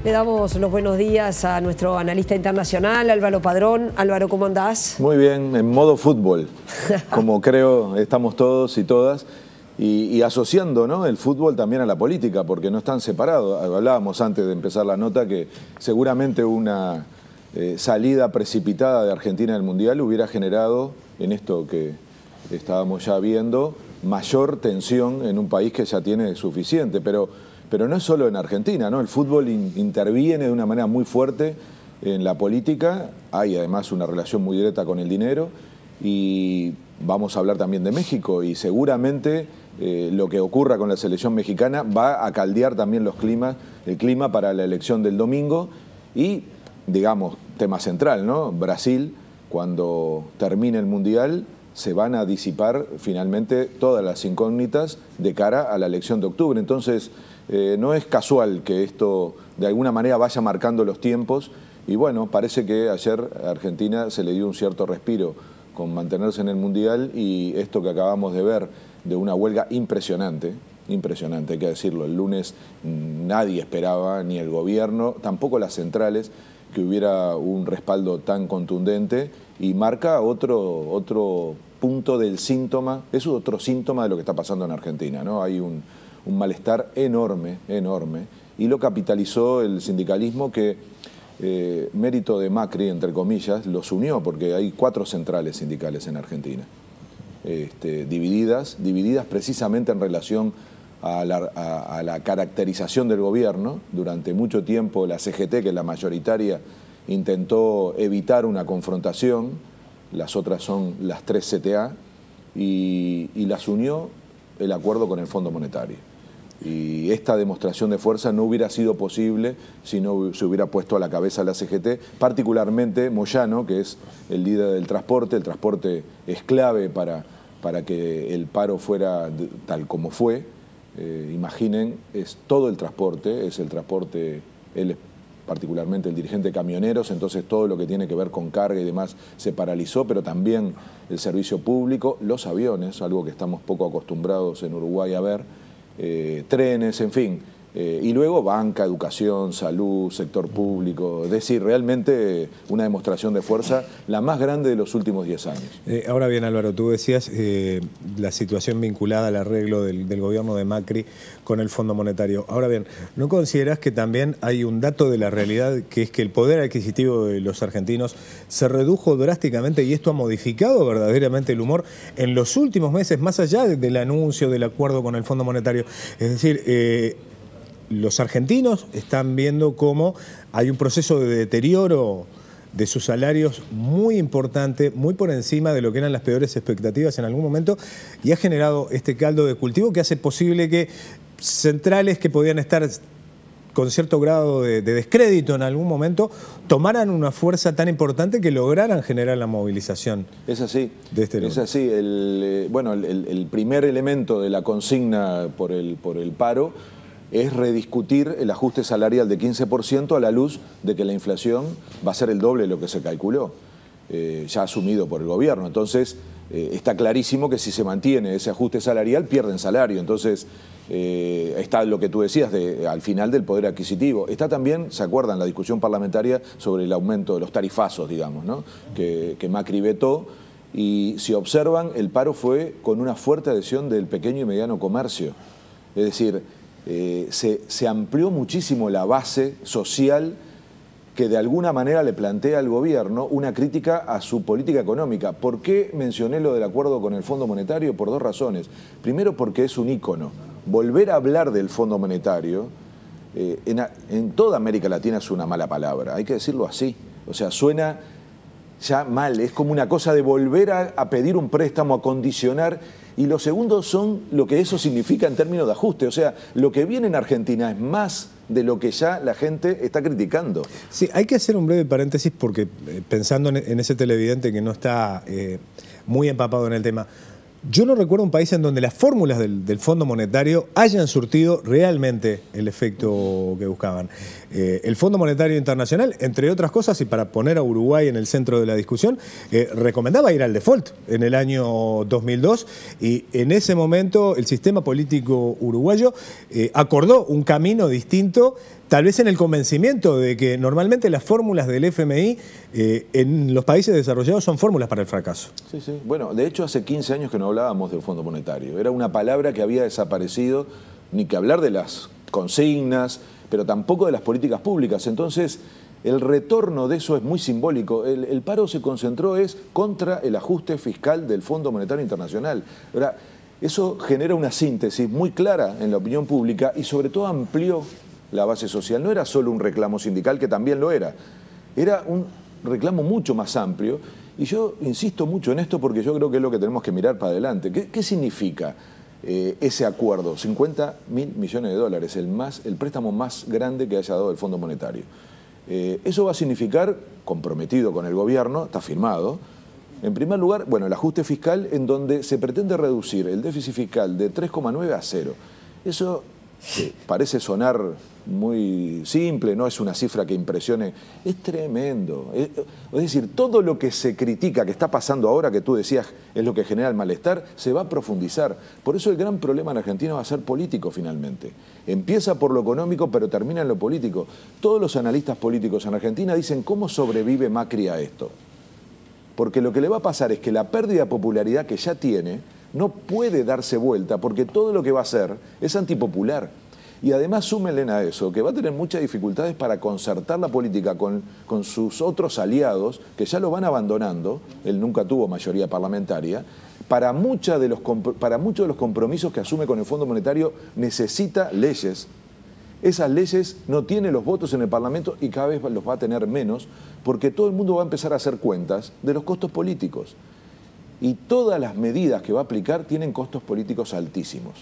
Le damos los buenos días a nuestro analista internacional, Álvaro Padrón. Álvaro, ¿cómo andás? Muy bien, en modo fútbol, como creo estamos todos y todas, y asociando, ¿no?, el fútbol también a la política, porque no están separados. Hablábamos antes de empezar la nota que seguramente una salida precipitada de Argentina del Mundial hubiera generado, en esto que estábamos ya viendo, mayor tensión en un país que ya tiene suficiente, pero no es solo en Argentina, ¿no? El fútbol interviene de una manera muy fuerte en la política, hay además una relación muy directa con el dinero, y vamos a hablar también de México, y seguramente lo que ocurra con la selección mexicana va a caldear también el clima para la elección del domingo, y digamos, tema central, ¿no? Brasil, cuando termine el Mundial, se van a disipar finalmente todas las incógnitas de cara a la elección de octubre. Entonces, no es casual que esto de alguna manera vaya marcando los tiempos, y bueno, parece que ayer a Argentina se le dio un cierto respiro con mantenerse en el Mundial, y esto que acabamos de ver de una huelga impresionante, hay que decirlo, el lunes nadie esperaba, ni el gobierno, tampoco las centrales, que hubiera un respaldo tan contundente, y marca otro punto del síntoma, es otro síntoma de lo que está pasando en Argentina, ¿no? Hay un malestar enorme, y lo capitalizó el sindicalismo que, mérito de Macri, entre comillas, los unió, porque hay 4 centrales sindicales en Argentina, divididas precisamente en relación a la caracterización del gobierno. Durante mucho tiempo la CGT, que es la mayoritaria, intentó evitar una confrontación, las otras son las 3 CTA, y las unió el acuerdo con el Fondo Monetario. Y esta demostración de fuerza no hubiera sido posible si no se hubiera puesto a la cabeza la CGT, particularmente Moyano, que es el líder del transporte. El transporte es clave para que el paro fuera tal como fue. Imaginen, es todo el transporte, él es particularmente el dirigente de camioneros, entonces todo lo que tiene que ver con carga y demás se paralizó, pero también el servicio público, los aviones, algo que estamos poco acostumbrados en Uruguay a ver, trenes, en fin, y luego banca, educación, salud, sector público, es decir, realmente una demostración de fuerza la más grande de los últimos 10 años. Ahora bien, Álvaro, tú decías la situación vinculada al arreglo del gobierno de Macri con el Fondo Monetario. Ahora bien, ¿no consideras que también hay un dato de la realidad, que es que el poder adquisitivo de los argentinos se redujo drásticamente, y esto ha modificado verdaderamente el humor en los últimos meses, más allá del anuncio del acuerdo con el Fondo Monetario? Es decir, los argentinos están viendo cómo hay un proceso de deterioro de sus salarios muy importante, muy por encima de lo que eran las peores expectativas en algún momento, y ha generado este caldo de cultivo que hace posible que centrales que podían estar con cierto grado de descrédito en algún momento tomaran una fuerza tan importante que lograran generar la movilización. Es así, de este es así. Bueno, el primer elemento de la consigna por el paro es rediscutir el ajuste salarial de 15% a la luz de que la inflación va a ser el doble de lo que se calculó, ya asumido por el gobierno. Entonces, está clarísimo que si se mantiene ese ajuste salarial, pierden salario. Entonces, está lo que tú decías al final del poder adquisitivo. Está también, ¿se acuerdan?, la discusión parlamentaria sobre el aumento de los tarifazos, digamos, ¿no?, que Macri vetó. Y si observan, el paro fue con una fuerte adhesión del pequeño y mediano comercio. Es decir, se amplió muchísimo la base social que de alguna manera le plantea al gobierno una crítica a su política económica. ¿Por qué mencioné lo del acuerdo con el Fondo Monetario? Por 2 razones. Primero, porque es un ícono. Volver a hablar del Fondo Monetario en toda América Latina es una mala palabra, hay que decirlo así. O sea, suena ya mal, es como una cosa de volver a pedir un préstamo, a condicionar. Y lo segundo son lo que eso significa en términos de ajuste. O sea, lo que viene en Argentina es más de lo que ya la gente está criticando. Sí, hay que hacer un breve paréntesis porque pensando en ese televidente que no está muy empapado en el tema, Yo no recuerdo un país en donde las fórmulas del Fondo Monetario hayan surtido realmente el efecto que buscaban. El Fondo Monetario Internacional, entre otras cosas, y para poner a Uruguay en el centro de la discusión, recomendaba ir al default en el año 2002 y en ese momento el sistema político uruguayo acordó un camino distinto tal vez en el convencimiento de que normalmente las fórmulas del FMI en los países desarrollados son fórmulas para el fracaso. Sí, sí. Bueno, de hecho hace 15 años que no hablábamos del Fondo Monetario. Era una palabra que había desaparecido, ni que hablar de las consignas, pero tampoco de las políticas públicas. Entonces, el retorno de eso es muy simbólico. El paro se concentró contra el ajuste fiscal del Fondo Monetario Internacional. Ahora, eso genera una síntesis muy clara en la opinión pública y sobre todo amplió la base social. No era solo un reclamo sindical, que también lo era un reclamo mucho más amplio. Y yo insisto mucho en esto porque yo creo que es lo que tenemos que mirar para adelante. ¿Qué significa ese acuerdo? 50.000 millones de dólares, el préstamo más grande que haya dado el Fondo Monetario. Eso va a significar, comprometido con el gobierno, está firmado, en primer lugar, bueno, el ajuste fiscal, en donde se pretende reducir el déficit fiscal de 3,9 a 0. Eso parece sonar muy simple, no es una cifra que impresione, es tremendo. Es decir, todo lo que se critica, que está pasando ahora, que tú decías es lo que genera el malestar, se va a profundizar. Por eso el gran problema en Argentina va a ser político finalmente. Empieza por lo económico, pero termina en lo político. Todos los analistas políticos en Argentina dicen cómo sobrevive Macri a esto. Porque lo que le va a pasar es que la pérdida de popularidad que ya tiene no puede darse vuelta, porque todo lo que va a hacer es antipopular. Y además súmenle a eso, que va a tener muchas dificultades para concertar la política con sus otros aliados, que ya lo van abandonando, él nunca tuvo mayoría parlamentaria, para muchos de los compromisos que asume con el Fondo Monetario necesita leyes. Esas leyes no tienen los votos en el Parlamento y cada vez los va a tener menos, porque todo el mundo va a empezar a hacer cuentas de los costos políticos. Y todas las medidas que va a aplicar tienen costos políticos altísimos.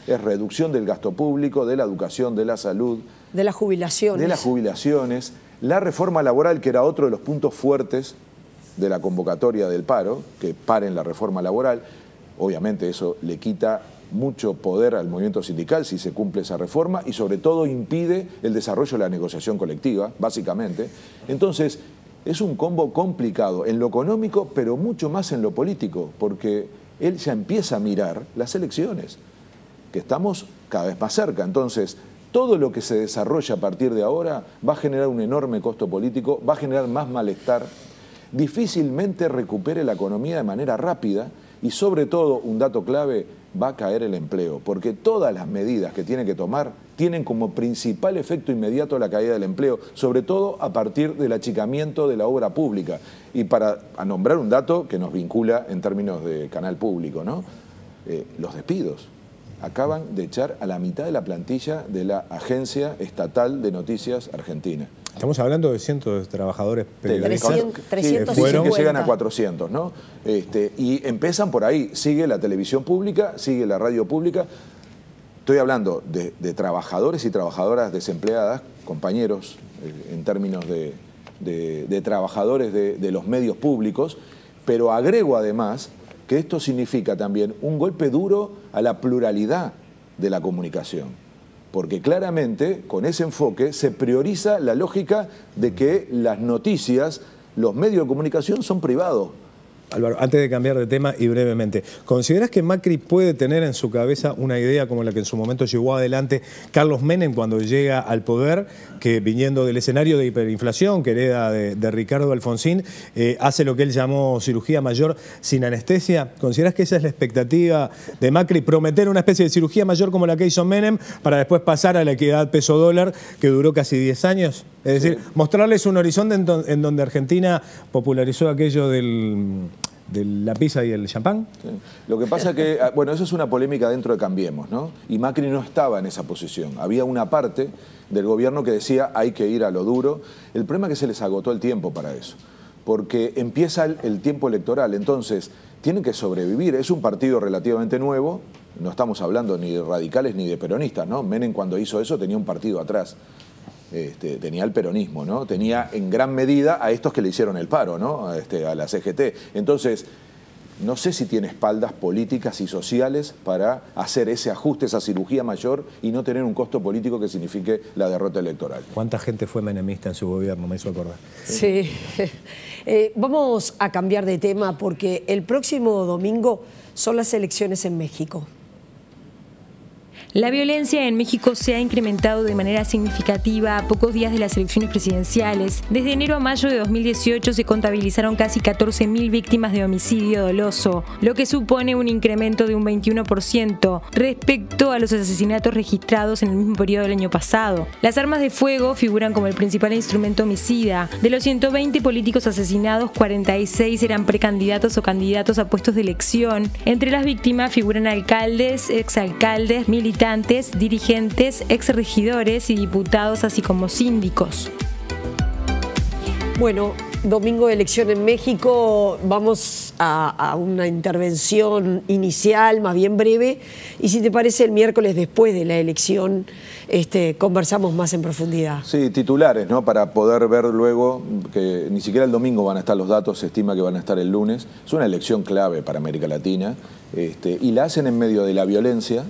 Es reducción del gasto público, de la educación, de la salud. De las jubilaciones. De las jubilaciones. La reforma laboral, que era otro de los puntos fuertes de la convocatoria del paro, que paren la reforma laboral. Obviamente eso le quita mucho poder al movimiento sindical si se cumple esa reforma y sobre todo impide el desarrollo de la negociación colectiva, básicamente. Entonces, es un combo complicado en lo económico, pero mucho más en lo político, porque él ya empieza a mirar las elecciones, que estamos cada vez más cerca. Entonces, todo lo que se desarrolla a partir de ahora va a generar un enorme costo político, va a generar más malestar, difícilmente recupere la economía de manera rápida y sobre todo, un dato clave, va a caer el empleo, porque todas las medidas que tiene que tomar tienen como principal efecto inmediato la caída del empleo, sobre todo a partir del achicamiento de la obra pública. Y para nombrar un dato que nos vincula en términos de canal público, ¿no? Los despidos. Acaban de echar a la mitad de la plantilla de la Agencia Estatal de Noticias Argentina. Estamos hablando de cientos de trabajadores periodistas. 350. Dicen que llegan a 400, ¿no? Y empiezan por ahí. Sigue la televisión pública, sigue la radio pública. Estoy hablando de trabajadores y trabajadoras desempleadas, compañeros, en términos de trabajadores de los medios públicos, pero agrego además que esto significa también un golpe duro a la pluralidad de la comunicación. Porque claramente, con ese enfoque, se prioriza la lógica de que las noticias, los medios de comunicación son privados. Álvaro, antes de cambiar de tema y brevemente, ¿considerás que Macri puede tener en su cabeza una idea como la que en su momento llevó adelante Carlos Menem cuando llega al poder, que viniendo del escenario de hiperinflación que hereda de Ricardo Alfonsín, hace lo que él llamó cirugía mayor sin anestesia? ¿Considerás que esa es la expectativa de Macri, prometer una especie de cirugía mayor como la que hizo Menem para después pasar a la equidad peso-dólar que duró casi 10 años? Es decir, mostrarles un horizonte en donde Argentina popularizó aquello de la pizza y el champán. Sí. Lo que pasa es que, bueno, eso es una polémica dentro de Cambiemos, ¿no? Y Macri no estaba en esa posición. Había una parte del gobierno que decía hay que ir a lo duro. El problema es que se les agotó el tiempo para eso, porque empieza el tiempo electoral, entonces tienen que sobrevivir. Es un partido relativamente nuevo, no estamos hablando ni de radicales ni de peronistas, ¿no? Menem cuando hizo eso tenía un partido atrás. Tenía el peronismo, ¿no? Tenía en gran medida a estos que le hicieron el paro, ¿no? A la CGT. Entonces, no sé si tiene espaldas políticas y sociales para hacer ese ajuste, esa cirugía mayor y no tener un costo político que signifique la derrota electoral. ¿Cuánta gente fue menemista en su gobierno? Me hizo acordar. Sí. Vamos a cambiar de tema porque el próximo domingo son las elecciones en México. La violencia en México se ha incrementado de manera significativa a pocos días de las elecciones presidenciales. Desde enero a mayo de 2018 se contabilizaron casi 14.000 víctimas de homicidio doloso, lo que supone un incremento de un 21% respecto a los asesinatos registrados en el mismo periodo del año pasado. Las armas de fuego figuran como el principal instrumento homicida. De los 120 políticos asesinados, 46 eran precandidatos o candidatos a puestos de elección. Entre las víctimas figuran alcaldes, exalcaldes, militantes, dirigentes, exregidores y diputados, así como síndicos. Bueno, domingo de elección en México, vamos a una intervención inicial, más bien breve, y si te parece el miércoles después de la elección conversamos más en profundidad. Sí, titulares, ¿no? Para poder ver luego, que ni siquiera el domingo van a estar los datos, se estima que van a estar el lunes. Es una elección clave para América Latina, y la hacen en medio de la violencia.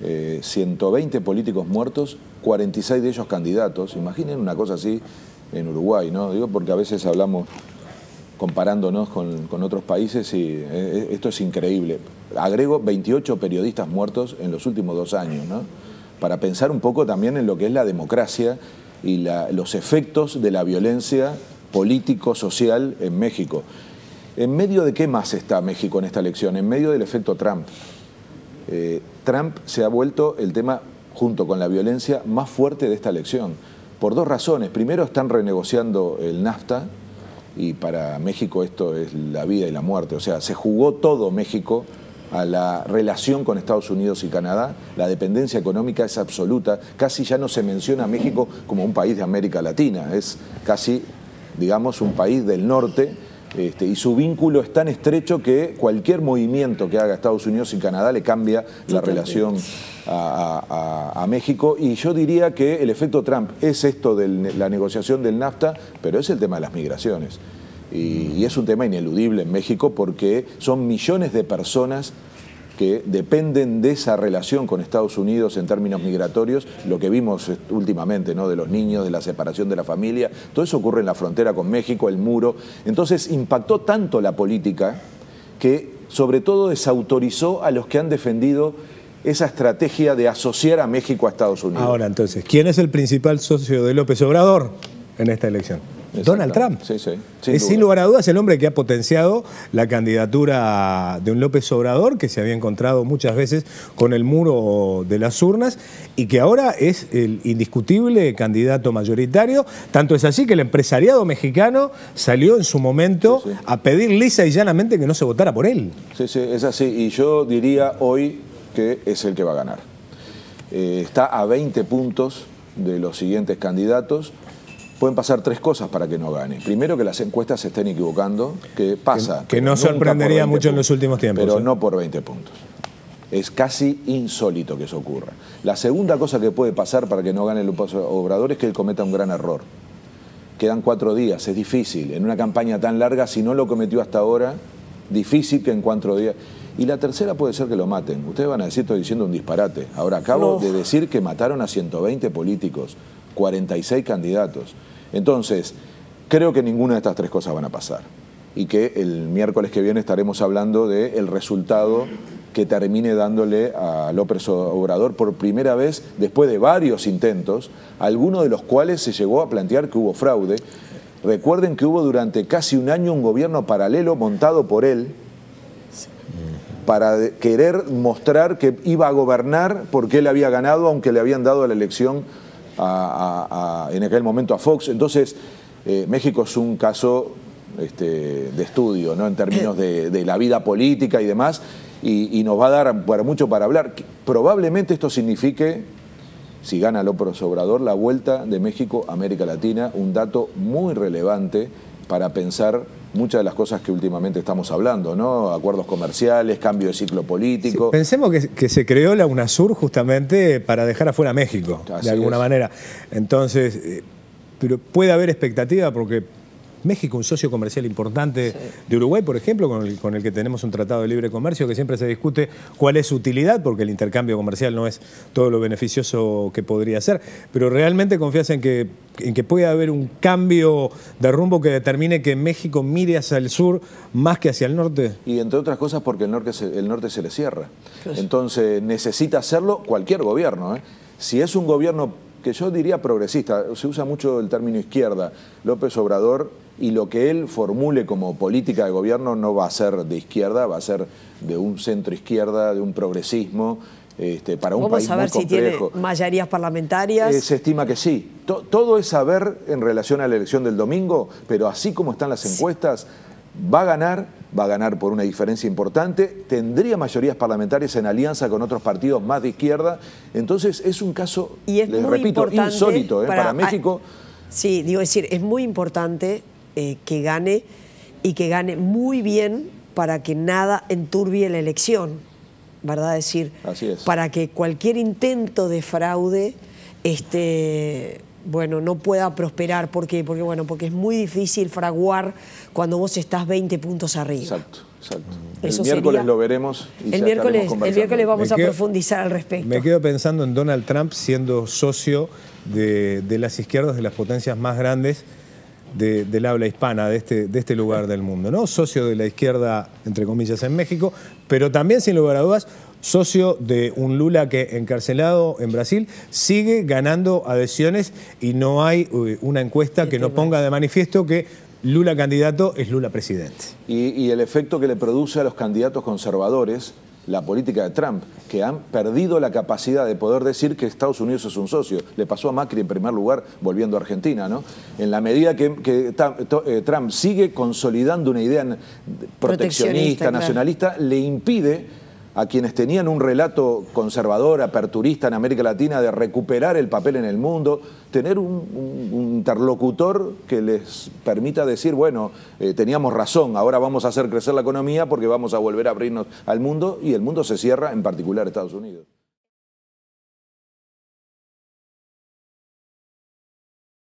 120 políticos muertos, 46 de ellos candidatos. Imaginen una cosa así en Uruguay, ¿no? Digo porque a veces hablamos comparándonos con otros países y esto es increíble. Agrego 28 periodistas muertos en los últimos 2 años, ¿no? Para pensar un poco también en lo que es la democracia y los efectos de la violencia político-social en México. ¿En medio de qué más está México en esta elección? En medio del efecto Trump. Trump se ha vuelto el tema, junto con la violencia, más fuerte de esta elección, por 2 razones. Primero, están renegociando el NAFTA, y para México esto es la vida y la muerte. O sea, se jugó todo México a la relación con Estados Unidos y Canadá. La dependencia económica es absoluta. Casi ya no se menciona a México como un país de América Latina. Es casi, digamos, un país del norte. Y su vínculo es tan estrecho que cualquier movimiento que haga Estados Unidos y Canadá le cambia la relación a México. Y yo diría que el efecto Trump es esto de la negociación del NAFTA, pero es el tema de las migraciones. Y es un tema ineludible en México porque son millones de personas que dependen de esa relación con Estados Unidos en términos migratorios, lo que vimos últimamente, ¿no? De los niños, de la separación de la familia, todo eso ocurre en la frontera con México, el muro. Entonces impactó tanto la política que sobre todo desautorizó a los que han defendido esa estrategia de asociar a México a Estados Unidos. Ahora entonces, ¿quién es el principal socio de López Obrador en esta elección? Donald Trump. Sí, sí, sin lugar a dudas el hombre que ha potenciado la candidatura de un López Obrador que se había encontrado muchas veces con el muro de las urnas y que ahora es el indiscutible candidato mayoritario. Tanto es así que el empresariado mexicano salió en su momento a pedir lisa y llanamente que no se votara por él. Sí, sí, es así. Y yo diría hoy que es el que va a ganar. Está a 20 puntos de los siguientes candidatos. Pueden pasar 3 cosas para que no gane. Primero, que las encuestas se estén equivocando, que pasa. Que no sorprendería mucho en los últimos tiempos. Pero no por 20 puntos. Es casi insólito que eso ocurra. La segunda cosa que puede pasar para que no gane López Obrador es que él cometa un gran error. Quedan 4 días, es difícil. En una campaña tan larga, si no lo cometió hasta ahora, difícil que en 4 días... Y la tercera puede ser que lo maten. Ustedes van a decir, estoy diciendo un disparate. Ahora, acabo de decir que mataron a 120 políticos, 46 candidatos. Entonces, creo que ninguna de estas 3 cosas van a pasar. Y que el miércoles que viene estaremos hablando del resultado que termine dándole a López Obrador por primera vez, después de varios intentos, algunos de los cuales se llegó a plantear que hubo fraude. Recuerden que hubo durante casi un año un gobierno paralelo montado por él, para querer mostrar que iba a gobernar porque él había ganado, aunque le habían dado la elección en aquel momento a Fox. Entonces, México es un caso de estudio, ¿no? En términos de la vida política y demás, y nos va a dar mucho para hablar. Probablemente esto signifique, si gana López Obrador, la vuelta de México a América Latina, un dato muy relevante para pensar muchas de las cosas que últimamente estamos hablando, ¿no? Acuerdos comerciales, cambio de ciclo político. Sí, pensemos que se creó la UNASUR justamente para dejar afuera a México, de alguna manera. Entonces, pero puede haber expectativa porque México, un socio comercial importante de Uruguay, por ejemplo, con el que tenemos un tratado de libre comercio, que siempre se discute cuál es su utilidad, porque el intercambio comercial no es todo lo beneficioso que podría ser. Pero ¿realmente confías en que puede haber un cambio de rumbo que determine que México mire hacia el sur más que hacia el norte? Y entre otras cosas porque el norte se le cierra. Entonces necesita hacerlo cualquier gobierno, ¿eh? Si es un gobierno que yo diría progresista, se usa mucho el término izquierda, López Obrador, y lo que él formule como política de gobierno no va a ser de izquierda, va a ser de un centro izquierda, de un progresismo, para un país muy complejo. Vamos a ver si tiene mayorías parlamentarias. Se estima que sí. Todo es saber en relación a la elección del domingo, pero así como están las encuestas, va a ganar por una diferencia importante, tendría mayorías parlamentarias en alianza con otros partidos más de izquierda, entonces es un caso, y es les repito, insólito para México. Sí, digo, es muy importante que gane y que gane muy bien para que nada enturbie la elección, ¿verdad? Así es. Para que cualquier intento de fraude bueno, no pueda prosperar. ¿Por qué? Porque es muy difícil fraguar cuando vos estás 20 puntos arriba. Exacto. El miércoles lo veremos y el miércoles vamos a profundizar al respecto. Me quedo pensando en Donald Trump siendo socio de las izquierdas de las potencias más grandes del habla hispana, de este lugar del mundo, ¿no? Socio de la izquierda, entre comillas, en México, pero también, sin lugar a dudas, socio de un Lula que, encarcelado en Brasil, sigue ganando adhesiones y no hay una encuesta que no ponga de manifiesto que Lula candidato es Lula presidente. Y el efecto que le produce a los candidatos conservadores la política de Trump, que han perdido la capacidad de poder decir que Estados Unidos es un socio. Le pasó a Macri en primer lugar, volviendo a Argentina, ¿no? En la medida que Trump sigue consolidando una idea proteccionista, nacionalista, le impide a quienes tenían un relato conservador, aperturista en América Latina, de recuperar el papel en el mundo, tener un interlocutor que les permita decir, bueno, teníamos razón, ahora vamos a hacer crecer la economía porque vamos a volver a abrirnos al mundo, y el mundo se cierra, en particular Estados Unidos.